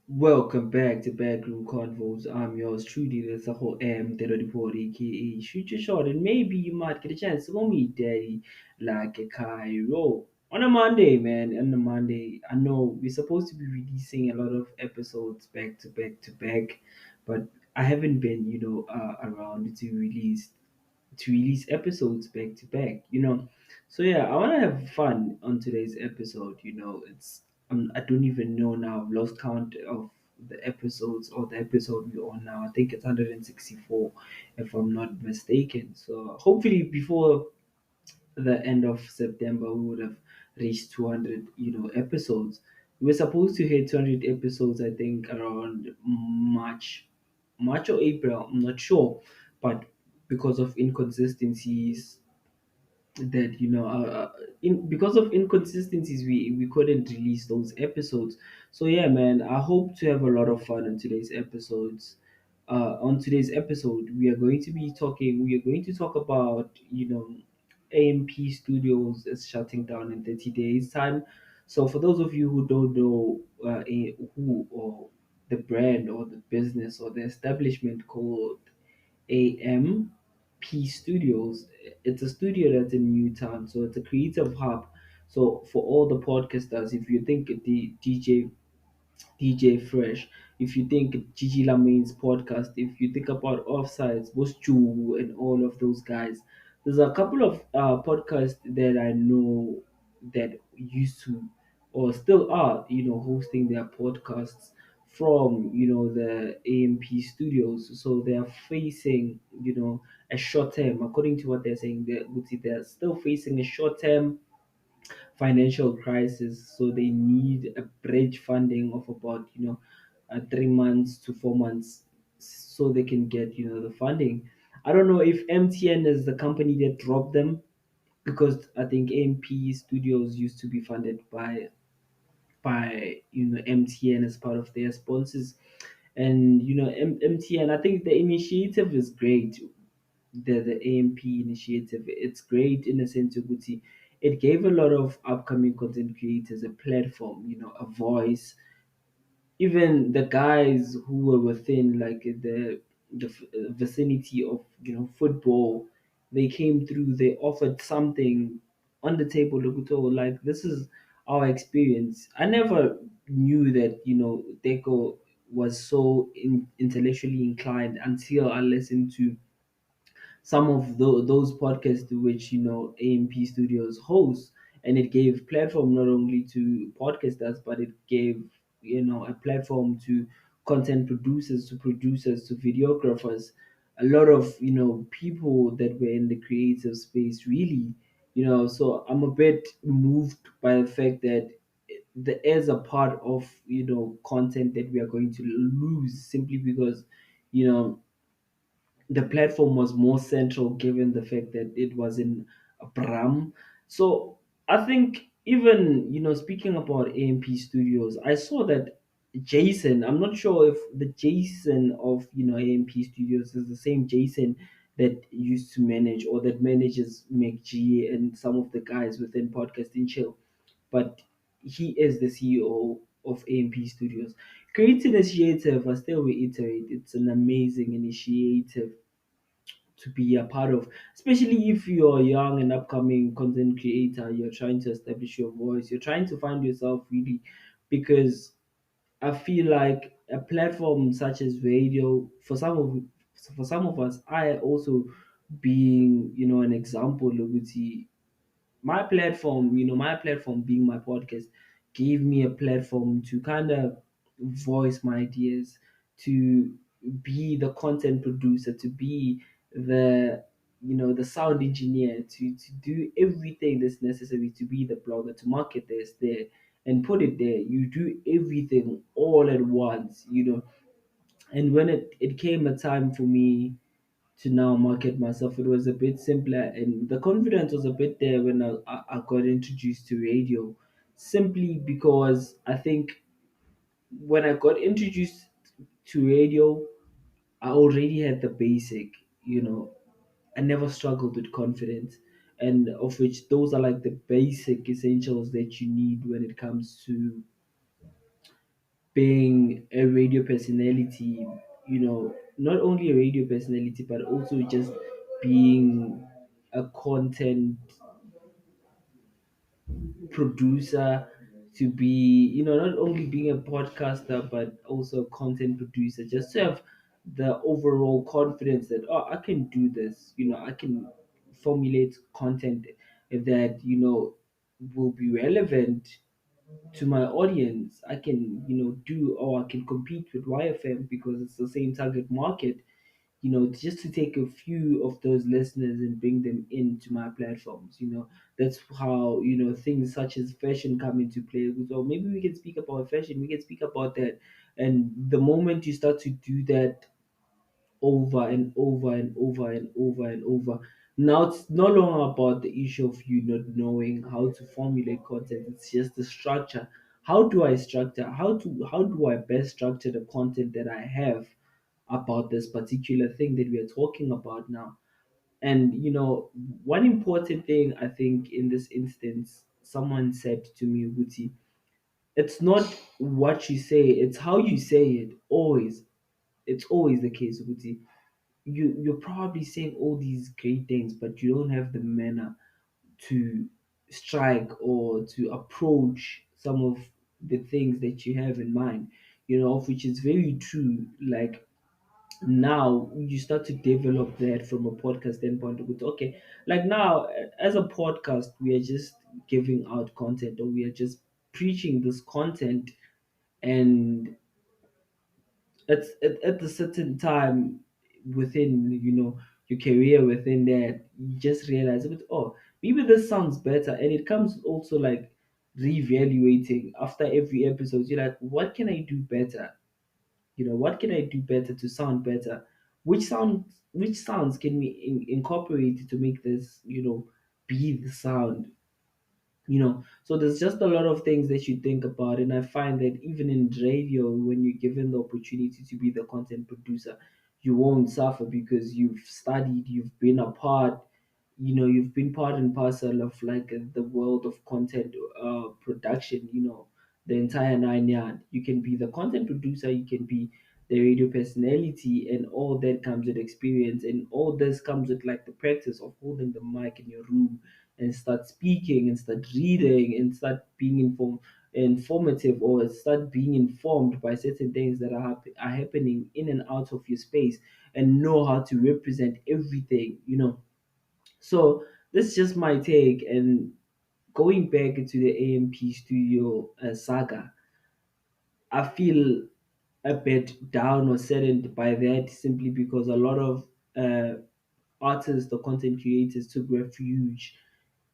Welcome back to Backroom Convos. I'm yours truly, Lesego M, the report, aka Shoot Your Shot, and maybe you might get a chance to go meet Daddy like a Cairo on a Monday, man. On a Monday, I know we're supposed to be releasing a lot of episodes back to back to back, but I haven't been, around to release episodes back to back. So yeah, I want to have fun on today's episode. I don't even know now. I've lost count of the episodes or the episode we're on now. I think it's 164, if I'm not mistaken. So hopefully before the end of September, we would have reached 200, episodes. We were supposed to hit 200 episodes, I think, around March or April. I'm not sure, but because of inconsistencies that because of inconsistencies we couldn't release those episodes. So yeah, man, I hope to have a lot of fun on today's episodes. On today's episode, we are going to talk about AMP Studios is shutting down in 30 days time. So for those of you who don't know who or the brand or the business or the establishment called AMP Studios. It's a studio that's in Newtown, so it's a creative hub. So for all the podcasters, if you think the DJ Fresh, if you think Gigi Lamane's podcast, if you think about Offsides, Bostu, and all of those guys, there's a couple of podcasts that I know that used to or still are, hosting their podcasts from, the AMP studios. So they are facing, a short term, according to what they're saying, they're still facing a short term financial crisis, so they need a bridge funding of about 3 months to 4 months so they can get the funding. I don't know if MTN is the company that dropped them, because I think MP Studios used to be funded by MTN as part of their sponsors. And MTN, I think the initiative is great. The AMP initiative, it's great in a sense of it gave a lot of upcoming content creators a platform, a voice. Even the guys who were within like the vicinity of football, they came through, they offered something on the table. Look, like, this is our experience. I never knew that Deco was so intellectually inclined until I listened to some of those podcasts to which AMP Studios hosts, and it gave platform not only to podcasters, but it gave a platform to content producers, to videographers, a lot of people that were in the creative space, really. So I'm a bit moved by the fact that there is a part of content that we are going to lose simply because you know the platform was more central, given the fact that it was in Bram. So I think, even speaking about AMP Studios, I saw that Jason. I'm not sure if the Jason of AMP Studios is the same Jason that used to manage or that manages McG and some of the guys within Podcasting Chill, but he is the CEO of AMP Studios. Great initiative. I still reiterate, it's an amazing initiative to be a part of, especially if you're a young and upcoming content creator. You're trying to establish your voice, you're trying to find yourself, really, because I feel like a platform such as radio, for some of us, I also being an example, Luguti, my platform being my podcast, gave me a platform to kind of voice my ideas, to be the content producer, to be the sound engineer, to do everything that's necessary, to be the blogger, to market this there and put it there. You do everything all at once. And when it came a time for me to now market myself, it was a bit simpler, and the confidence was a bit there when I got introduced to radio, simply because I think when I got introduced to radio, I already had the basic. I never struggled with confidence, and of which those are like the basic essentials that you need when it comes to being a radio personality, not only a radio personality, but also just being a content producer, to be, not only being a podcaster, but also a content producer, just to have the overall confidence that, oh, I can do this, I can formulate content that, will be relevant to my audience. I can, do, or I can compete with YFM because it's the same target market, just to take a few of those listeners and bring them into my platforms. That's how, things such as fashion come into play. So maybe we can speak about fashion, we can speak about that. And the moment you start to do that over and over and over and over and over, now it's no longer about the issue of you not knowing how to formulate content. It's just the structure. How do I structure? How do I best structure the content that I have about this particular thing that we are talking about now? And one important thing I think in this instance, someone said to me, Wuti, it's not what you say, it's how you say it. Always, it's always the case, Wuti. You're probably saying all these great things, but you don't have the manner to strike or to approach some of the things that you have in mind, of which is very true. Like, now you start to develop that from a podcast standpoint with, okay, like now, as a podcast, we are just giving out content, or we are just preaching this content. And at a certain time within, your career, within that, you just realize, oh, maybe this sounds better. And it comes also like reevaluating after every episode. You're like, what can I do better? What can I do better to sound better? Which sounds can we incorporate to make this, be the sound? So there's just a lot of things that you think about. And I find that even in radio, when you're given the opportunity to be the content producer, you won't suffer because you've studied, you've been a part, you've been part and parcel of like the world of content production, the entire nine yard. You can be the content producer, you can be the radio personality, and all that comes with experience. And all this comes with like the practice of holding the mic in your room and start speaking and start reading and start being informative, or start being informed by certain things that are happening in and out of your space, and know how to represent everything. So this is just my take. And going back into the AMP studio saga, I feel a bit down or saddened by that, simply because a lot of uh, artists or content creators took refuge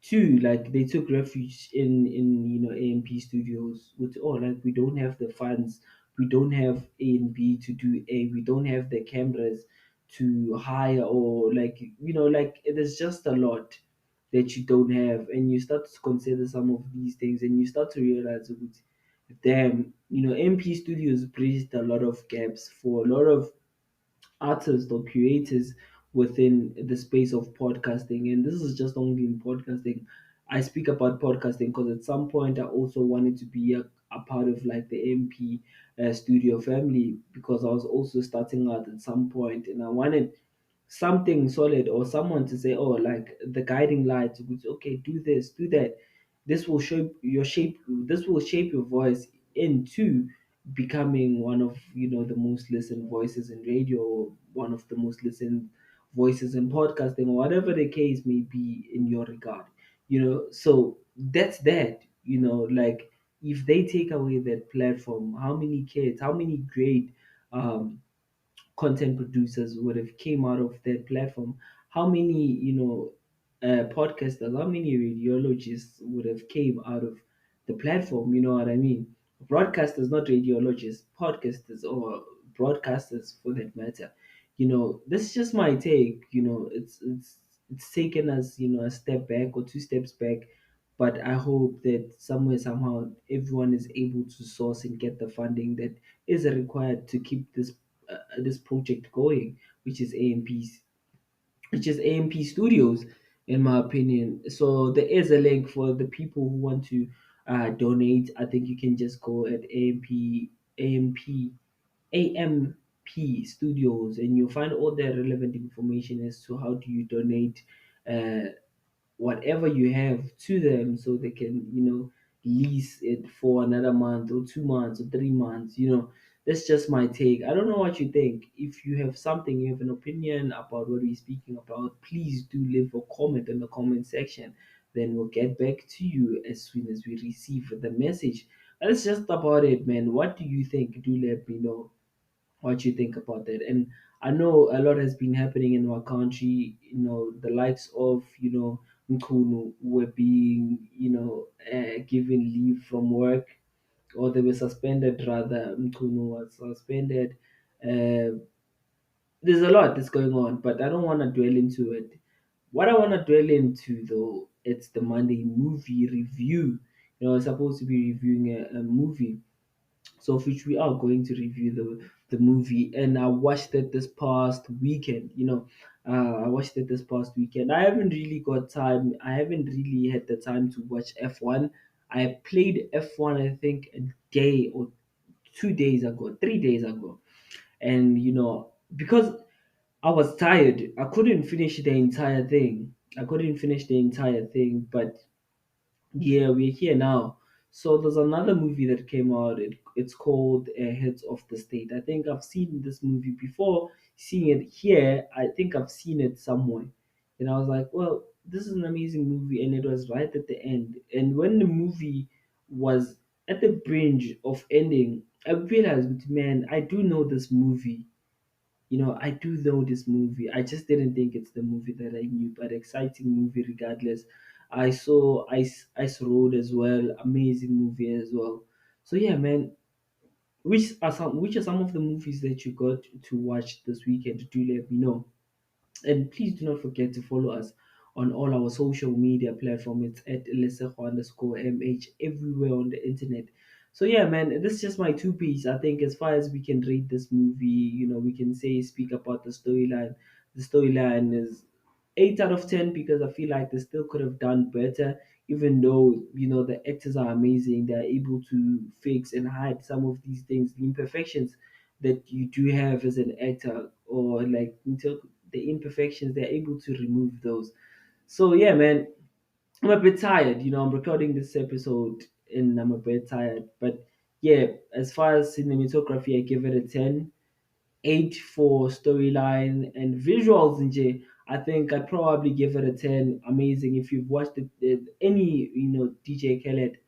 too. Like, they took refuge in AMP studios with, oh, like, we don't have the funds, we don't have A and B to do A, we don't have the cameras to hire, or like, like, there's just a lot that you don't have. And you start to consider some of these things, and you start to realize, damn, MP Studios bridged a lot of gaps for a lot of artists or creators within the space of podcasting. And this is just only in podcasting. I speak about podcasting because at some point I also wanted to be a part of like the MP studio family, because I was also starting out at some point, and I wanted something solid, or someone to say, oh, like, the guiding light, which, okay, do this, do that. This will shape your voice into becoming one of, the most listened voices in radio, or one of the most listened voices in podcasting, or whatever the case may be in your regard. So that's that. Like, if they take away that platform, how many kids, how many great um content producers would have came out of that platform? How many, podcasters, how many radiologists would have came out of the platform? You know what I mean? Broadcasters, not radiologists, podcasters, or broadcasters for that matter. This is just my take. It's taken us, a step back or two steps back, but I hope that somewhere, somehow, everyone is able to source and get the funding that is required to keep this project going, which is AMP's, which is AMP Studios, in my opinion. So there is a link for the people who want to donate. I think you can just go at AMP. AMP AMP Studios, and you'll find all the relevant information as to how do you donate whatever you have to them so they can, lease it for another month or 2 months or 3 months. That's just my take. I don't know what you think. If you have something, you have an opinion about what we're speaking about, please do leave a comment in the comment section. Then we'll get back to you as soon as we receive the message. That's just about it, man. What do you think? Do let me know what you think about that. And I know a lot has been happening in our country. The likes of Mkunu were being given leave from work, or they were suspended rather. Mkunu was suspended. Uh, there's a lot that's going on, but I don't want to dwell into it. What I want to dwell into though, it's the Monday movie review. I'm supposed to be reviewing a movie, so of which we are going to review the movie. And I watched it this past weekend. I watched it this past weekend. I haven't really got time. I haven't really had the time to watch F1. I played F1, I think, a day or 2 days ago, 3 days ago. And because I was tired, I couldn't finish the entire thing. But yeah, we're here now. So there's another movie that came out. It's called Heads of the State. I think I've seen this movie before. Seeing it here, I think I've seen it somewhere. And I was like, well, this is an amazing movie. And it was right at the end. And when the movie was at the brink of ending, I realized, man, I do know this movie. I do know this movie. I just didn't think it's the movie that I knew, but exciting movie regardless. I saw Ice Road as well, amazing movie as well. So yeah, man, which are some of the movies that you got to watch this weekend? Do let me know. And please do not forget to follow us on all our social media platforms. It's at Lesego_MH everywhere on the internet. So yeah, man, this is just my two piece. I think as far as we can rate this movie, we can speak about the storyline. The storyline is 8 out of 10 because I feel like they still could have done better, even though the actors are amazing. They're able to fix and hide some of these things, the imperfections that you do have as an actor, or like until the imperfections, they're able to remove those. So yeah, man, I'm a bit tired. I'm recording this episode and I'm a bit tired. But yeah, as far as cinematography, I give it a 10. 8 for storyline and visuals in J. I think I'd probably give it a 10. Amazing. If you've watched any DJ Khaled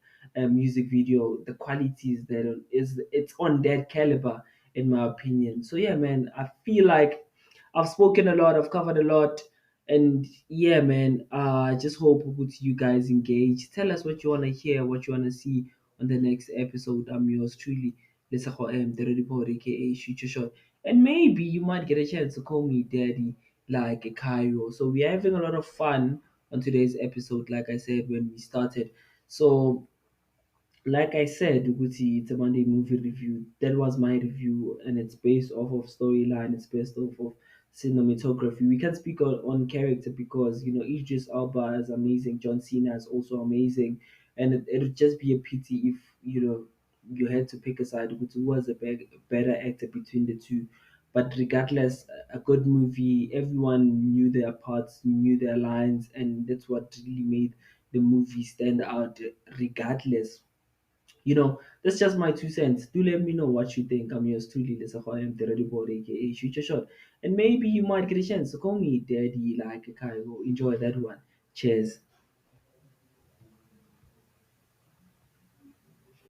music video, the quality is there, it's on that caliber in my opinion. So yeah, man, I feel like I've spoken a lot, I've covered a lot, and yeah, man, I just hope with you guys engage. Tell us what you want to hear, what you want to see on the next episode. I'm yours truly, Lesego M, the report, aka Shoot Your Shot. And maybe you might get a chance to call me daddy like a Cairo. So we're having a lot of fun on today's episode, like I said when we started. So like I said, Uguti, it's a Monday movie review. That was my review, and it's based off of storyline. It's based off of cinematography. We can't speak on character because Idris Elba is amazing. John Cena is also amazing, and it'd just be a pity if you had to pick a side. Uguti, who was a better actor between the two? But regardless, a good movie. Everyone knew their parts, knew their lines, and that's what really made the movie stand out. Regardless, that's just my 2 cents. Do let me know what you think. I'm yours truly, this is I'm the ready boy, aka Shoot Your Shot. And maybe you might get a chance to call me daddy like a Cairo. Enjoy that one. Cheers.